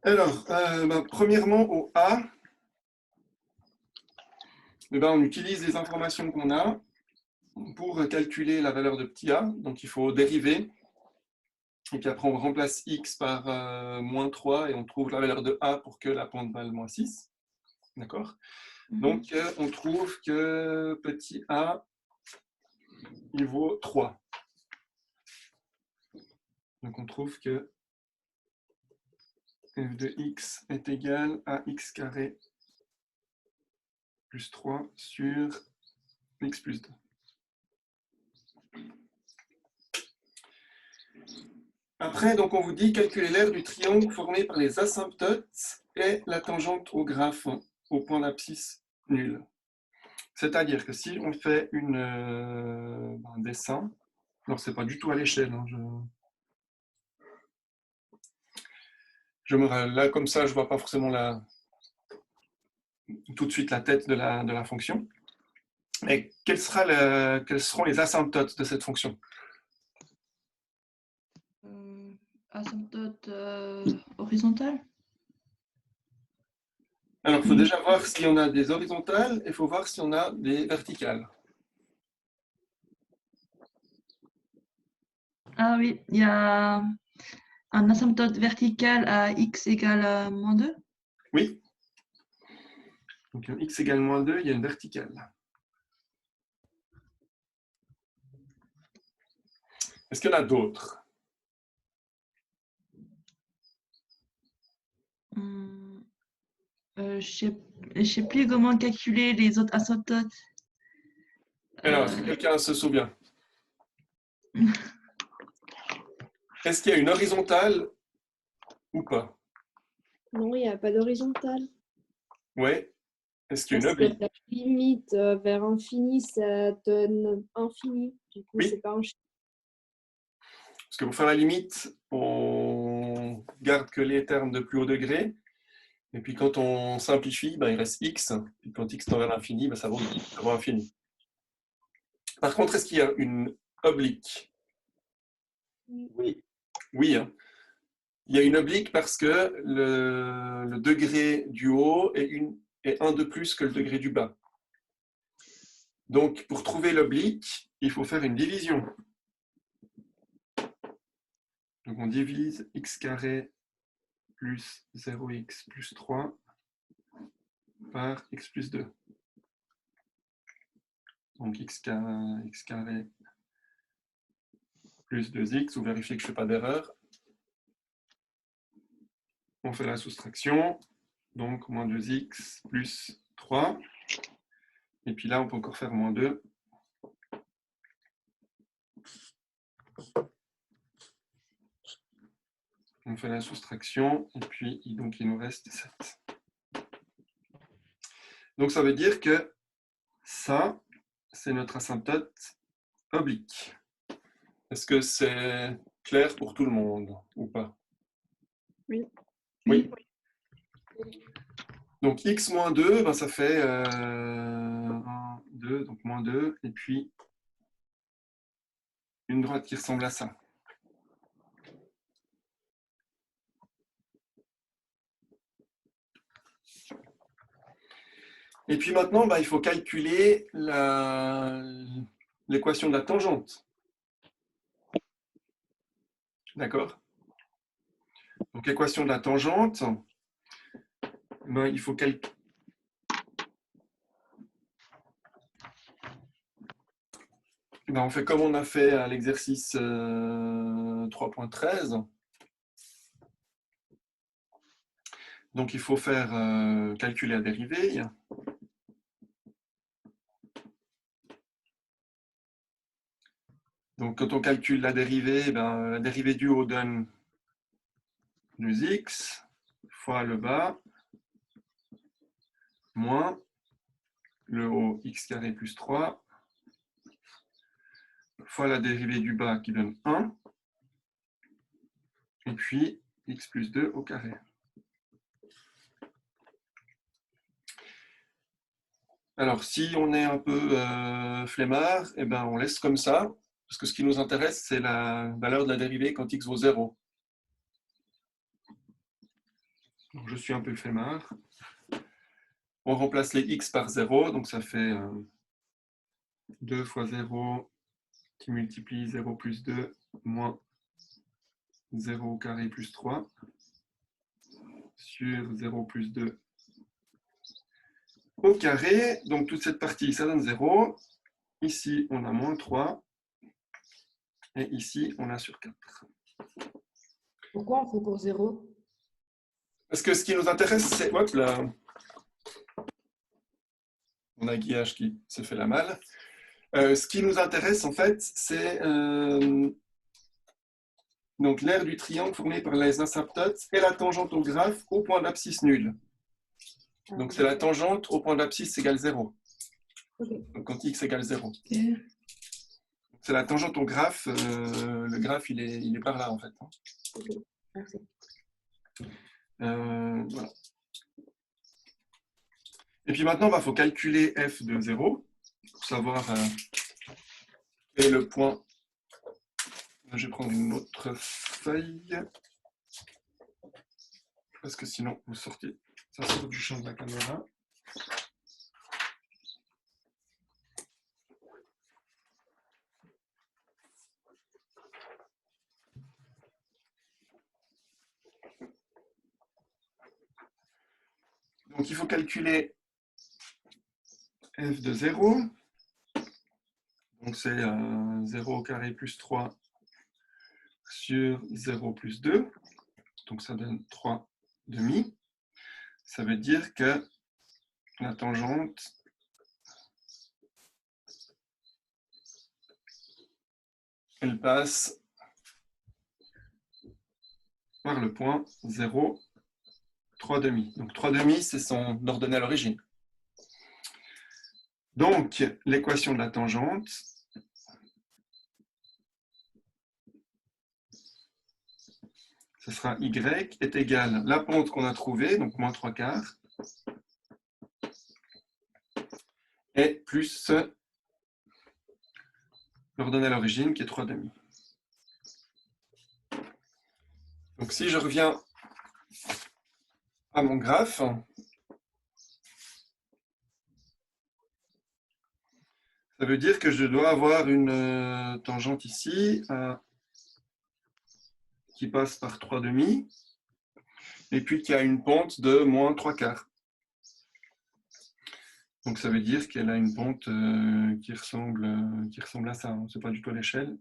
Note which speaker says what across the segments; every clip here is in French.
Speaker 1: Alors, premièrement, au A, on utilise les informations qu'on a pour calculer la valeur de petit a. Donc, il faut dériver. Et puis après, on remplace x par moins 3 et on trouve la valeur de a pour que la pente vaille moins 6. D'accord? Donc, on trouve que petit a, il vaut 3. Donc, on trouve que f de x est égal à x carré plus 3 sur x plus 2. Après, donc, on vous dit calculer l'aire du triangle formé par les asymptotes et la tangente au graphe au point d'abscisse nul. C'est-à-dire que si on fait un dessin, alors c'est pas du tout à l'échelle, hein, là comme ça je vois pas forcément tout de suite la tête de la fonction. Et quels seront les asymptotes de cette fonction?
Speaker 2: Asymptote horizontale.
Speaker 1: Alors, il faut déjà voir si on a des horizontales et il faut voir si on a des verticales.
Speaker 2: Ah oui, il y a un asymptote vertical à x égale à moins 2.
Speaker 1: Oui. Donc, x égale moins 2, il y a une verticale. Est-ce qu'il y en a d'autres?
Speaker 2: Je ne sais plus comment calculer les autres asymptotes.
Speaker 1: Alors, est-ce que quelqu'un se souvient? Est-ce qu'il y a une horizontale ou pas?
Speaker 3: Non, il n'y a pas d'horizontale.
Speaker 1: Oui. Est-ce qu'il y a une
Speaker 3: Parce que
Speaker 1: oblique?
Speaker 3: la limite vers infini, ça donne infini. Du coup,
Speaker 1: Oui.
Speaker 3: c'est pas un chiffre.
Speaker 1: Parce que pour faire la limite, on garde que les termes de plus haut degré. Et puis quand on simplifie, il reste x. Et quand x tend vers l'infini, ça vaut infini. Par contre, est-ce qu'il y a une oblique?
Speaker 4: Oui.
Speaker 1: Oui. Hein. Il y a une oblique parce que le degré du haut est 1 de plus que le degré du bas. Donc, pour trouver l'oblique, il faut faire une division. Donc, on divise x carré plus 0x plus 3 par x plus 2. Donc, x carré plus 2x, vous vérifiez que je ne fais pas d'erreur. On fait la soustraction, donc moins 2x plus 3. Et puis là, on peut encore faire moins 2. On fait la soustraction, et puis donc, il nous reste 7. Donc, ça veut dire que ça, c'est notre asymptote oblique. Est-ce que c'est clair pour tout le monde ou pas?
Speaker 3: Oui.
Speaker 1: Oui. Donc, x moins 2, ça fait 1, 2, donc moins 2, et puis une droite qui ressemble à ça. Et puis maintenant, il faut calculer l'équation de la tangente. D'accord? Donc, l'équation de la tangente, il faut calculer. On fait comme on a fait à l'exercice 3.13. Donc, il faut faire calculer la dérivée. Donc, quand on calcule la dérivée, la dérivée du haut donne 2x fois le bas moins le haut x carré plus 3 fois la dérivée du bas qui donne 1 et puis x plus 2 au carré. Alors, si on est un peu flemmard, on laisse comme ça, parce que ce qui nous intéresse, c'est la valeur de la dérivée quand x vaut 0. Donc, je suis un peu flemmard. On remplace les x par 0, donc ça fait 2 fois 0 qui multiplie 0 plus 2 moins 0 au carré plus 3 sur 0 plus 2 au carré. Donc toute cette partie, ça donne 0. Ici, on a moins 3. Et ici, on a sur 4.
Speaker 3: Pourquoi on fait pour 0?
Speaker 1: Parce que ce qui nous intéresse, c'est... Hop là. On a Guillage qui se fait la malle. Ce qui nous intéresse, en fait, c'est donc l'aire du triangle formé par les asymptotes et la tangente au graphe au point d'abscisse nul. Donc c'est la tangente au point d'abscisse égale 0.
Speaker 3: Okay.
Speaker 1: Donc quand x égale 0.
Speaker 2: Ok.
Speaker 1: C'est la tangente au graphe. Le graphe, il est par là, en fait.
Speaker 3: Okay. Merci.
Speaker 1: Voilà. Et puis maintenant, il faut calculer f de 0 pour savoir quel est le point. Je vais prendre une autre feuille parce que sinon, vous sortez. Ça sort du champ de la caméra. Donc, il faut calculer f de 0. Donc, c'est 0 au carré plus 3 sur 0 plus 2. Donc, ça donne 3 demi. Ça veut dire que la tangente elle passe par le point 0, 3 demi. Donc 3 demi, c'est son ordonnée à l'origine. Donc, l'équation de la tangente, ce sera y est égal la pente qu'on a trouvée, donc moins 3 quarts, et plus l'ordonnée à l'origine qui est 3 demi. Donc si je reviens à mon graphe, ça veut dire que je dois avoir une tangente ici qui passe par 3 demi, et puis qui a une pente de moins 3 quarts. Donc ça veut dire qu'elle a une pente qui ressemble à ça. Ce n'est pas du tout à l'échelle.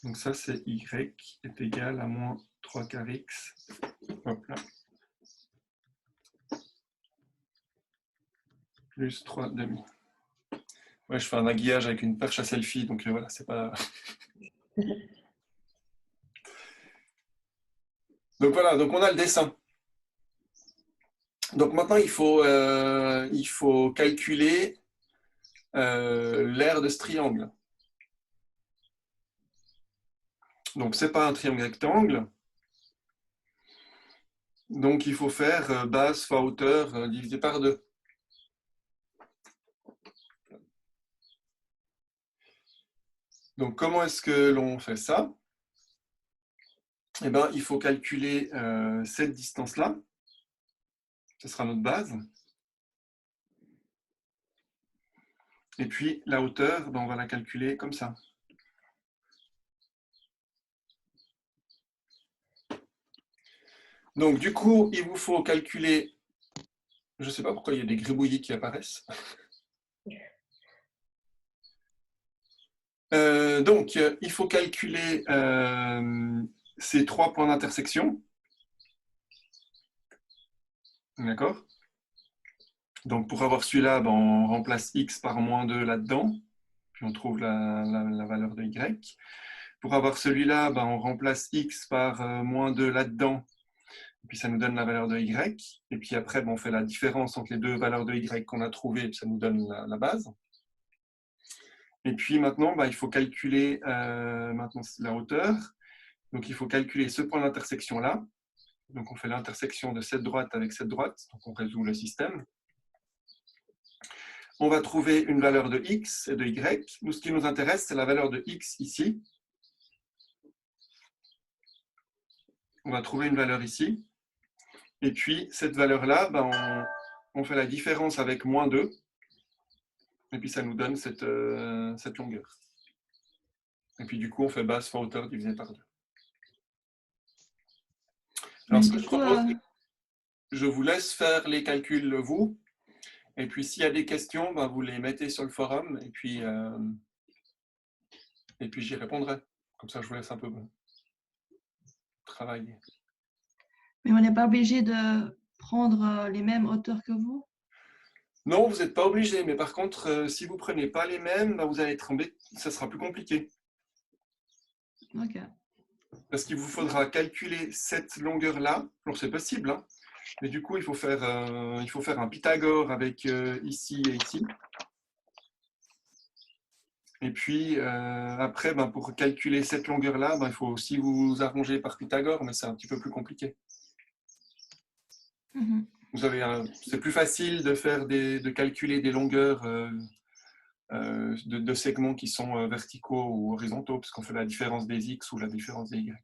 Speaker 1: Donc ça, c'est y est égal à moins 3 quarts x. Hop là. Plus 3 demi. Ouais, je fais un aiguillage avec une perche à selfie, donc voilà, c'est pas... Donc voilà, donc on a le dessin. Donc maintenant, il faut calculer l'aire de ce triangle. Donc ce n'est pas un triangle rectangle. Donc il faut faire base fois hauteur divisé par 2. Donc comment est-ce que l'on fait ça? Eh bien, il faut calculer cette distance-là. Ce sera notre base. Et puis la hauteur, ben, on va la calculer comme ça. Donc du coup, il vous faut calculer, je ne sais pas pourquoi il y a des gribouillis qui apparaissent. Donc il faut calculer ces 3 points d'intersection. D'accord? Donc pour avoir celui-là, ben, on remplace x par moins 2 là-dedans, puis on trouve la valeur de y. Pour avoir celui-là, ben, on remplace x par moins 2 là-dedans, et puis ça nous donne la valeur de y. Et puis après, ben, on fait la différence entre les deux valeurs de y qu'on a trouvées, et puis ça nous donne la base. Et puis maintenant, ben, il faut calculer maintenant la hauteur. Donc il faut calculer ce point d'intersection-là. Donc on fait l'intersection de cette droite avec cette droite, donc on résout le système. On va trouver une valeur de x et de y. Nous, ce qui nous intéresse, c'est la valeur de x ici. on va trouver une valeur ici. Et puis, cette valeur-là, ben, on fait la différence avec moins 2. Et puis, ça nous donne cette longueur. Et puis, du coup, on fait base fois hauteur divisé par 2. Alors, ce que je propose, je vous laisse faire les calculs, vous. Et puis, s'il y a des questions, ben, vous les mettez sur le forum. Et puis j'y répondrai. Comme ça, je vous laisse un peu travailler.
Speaker 2: Mais on n'est pas obligé de prendre les mêmes hauteurs que vous?
Speaker 1: Non, vous n'êtes pas obligé. Mais par contre, si vous ne prenez pas les mêmes, ben, vous allez être embêté. Ça sera plus compliqué.
Speaker 2: Ok.
Speaker 1: Parce qu'il vous faudra calculer cette longueur-là. Alors, c'est possible, hein. Mais du coup, il faut faire un Pythagore avec ici et ici. Et puis, après, ben, pour calculer cette longueur-là, ben, il faut aussi vous arranger par Pythagore, mais c'est un petit peu plus compliqué. C'est plus facile de calculer des longueurs de segments qui sont verticaux ou horizontaux, parce qu'on fait la différence des X ou la différence des Y.